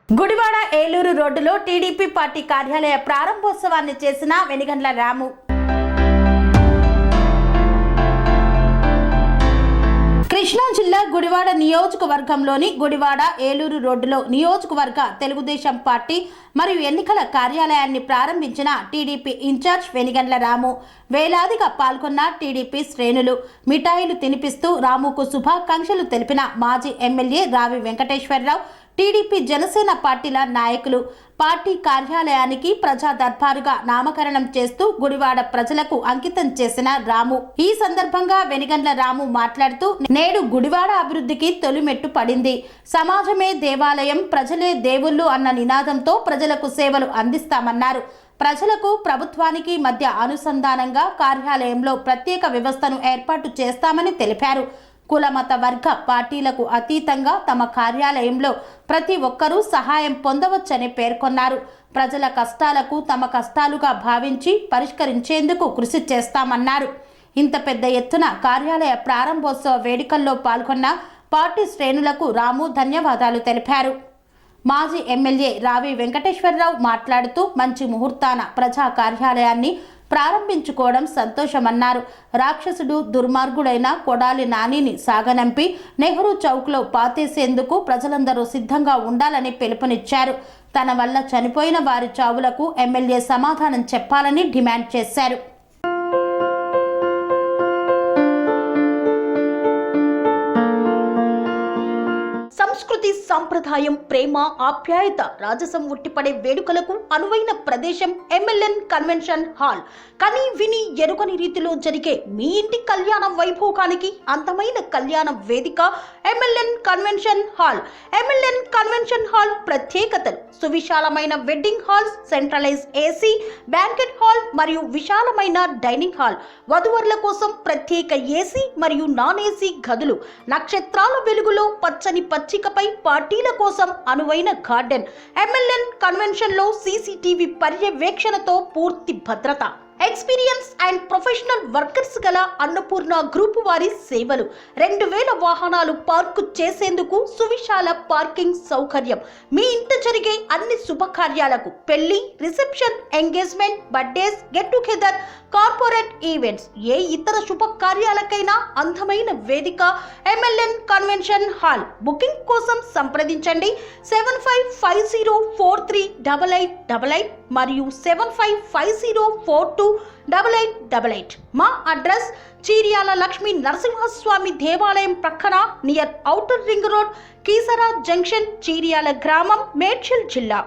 గుడివాడ ఏలూరు రోడ్డులో TDP party కార్యాలయ ప్రారంభోత్సవాన్ని చేసిన వెనిగండ్ల రాము. కృష్ణా జిల్లా గుడివాడ నియోజకవర్గంలోని గుడివాడ ఏలూరు రోడ్డులో నియోజకవర్గ తెలుగుదేశం పార్టీ మరియు ఎన్నికల కార్యాలయాన్ని ప్రారంభించిన టీడీపీ ఇన్ఛార్జ్ వెనిగండ్ల రాము. వేలాదిగా పాల్గొన్న టీడీపీ శ్రేణులు మిఠాయిలు తినిపిస్తూ రాముకు శుభాకాంక్షలు తెలిపిన మాజీ ఎమ్మెల్యే రావి వెంకటేశ్వరరావు, టీడీపీ జనసేన పార్టీల నాయకులు పార్టీ కార్యాలయానికి ప్రజా దర్బారుగా నామకరణం చేస్తూ గుడివాడ ప్రజలకు అంకితం చేసిన రాము. ఈ సందర్భంగా వెనిగండ్ల రాము మాట్లాడుతూ, నేడు గుడివాడ అభివృద్ధికి తొలిమెట్టు పడింది. సమాజమే దేవాలయం, ప్రజలే దేవుళ్ళు అన్న నినాదంతో ప్రజలకు సేవలు అందిస్తామన్నారు. ప్రజలకు ప్రభుత్వానికి మధ్య అనుసంధానంగా కార్యాలయంలో ప్రత్యేక వ్యవస్థను ఏర్పాటు చేస్తామని తెలిపారు. కులమత వర్గ పార్టీలకు అతీతంగా తమ కార్యాలయంలో ప్రతి ఒక్కరూ సహాయం పొందవచ్చని పేర్కొన్నారు. ప్రజల కష్టాలకు తమ కష్టాలుగా భావించి పరిష్కరించేందుకు కృషి చేస్తామన్నారు. ఇంత పెద్ద ఎత్తున కార్యాలయ ప్రారంభోత్సవ వేడుకల్లో పాల్గొన్న పార్టీ శ్రేణులకు రాము ధన్యవాదాలు తెలిపారు. మాజీ ఎమ్మెల్యే రావి వెంకటేశ్వరరావు మాట్లాడుతూ, మంచి ముహూర్తాన ప్రజా కార్యాలయాన్ని ప్రారంభించుకోవడం సంతోషమన్నారు. రాక్షసుడు దుర్మార్గుడైన కొడాలి నానిని సాగనంపి నెహ్రూ చౌక్లో పాతేసేందుకు ప్రజలందరూ సిద్ధంగా ఉండాలని పిలుపునిచ్చారు. తన వల్ల చనిపోయిన వారి చావులకు ఎమ్మెల్యే సమాధానం చెప్పాలని డిమాండ్ చేశారు. సంస్కృతి, సంప్రదాయం, ప్రేమ, ఆప్యాయత రాజసం ఉట్టిపడే వేడుకలకు అనువైన ప్రదేశం ఎంఎల్ఎన్ కన్వెన్షన్ హాల్. కని విని ఎరుగని రీతిలో జరిగే మీ ఇంటి కళ్యాణ వైభోగానికి అందమైన కళ్యాణ వేదిక MLN convention hall. MLN convention hall ప్రత్యేకతలు: సువిశాలమైన wedding halls, centralise AC banquet hall మరియు విశాలమైన డైనింగ్ హాల్, వధువరుల కోసం ప్రత్యేక ఏసీ మరియు నాన్ ఏసీ గదులు, నక్షత్రాల వెలుగులో పచ్చని పచ్చికపై పార్టీల కోసం అనువైన గార్డెన్. ఎంఎల్ఎన్ కన్వెన్షన్ లో సీసీటీవీ పర్యవేక్షణతో పూర్తి భద్రత. ఎక్స్పీరియన్స్ అండ్ ప్రొఫెషనల్ వర్కర్స్ గల అన్నపూర్ణ గ్రూప్ వారి సేవలు. 2000 వాహనాలు పార్కు చేసేందుకు సువిశాల పార్కింగ్ సౌకర్యం. మీ ఇంట జరిగే అన్ని శుభకార్యాలకు, పెళ్లి, reception, engagement, birthdays, get together, corporate events, ఏ ఇతర శుభకార్యాలకైనా అందమైన వేదిక ఎంఎల్ఎన్ కన్వెన్షన్ హాల్. బుకింగ్ కోసం సంప్రదించండి 7550438888 మరియు 7550428888. మా అడ్రస్ చీర్యాల లక్ష్మీ నరసింహస్వామి దేవాలయం ప్రక్కన, near outer ring road, Keesara junction, Cheeryal గ్రామం, మేడ్చల్ జిల్లా.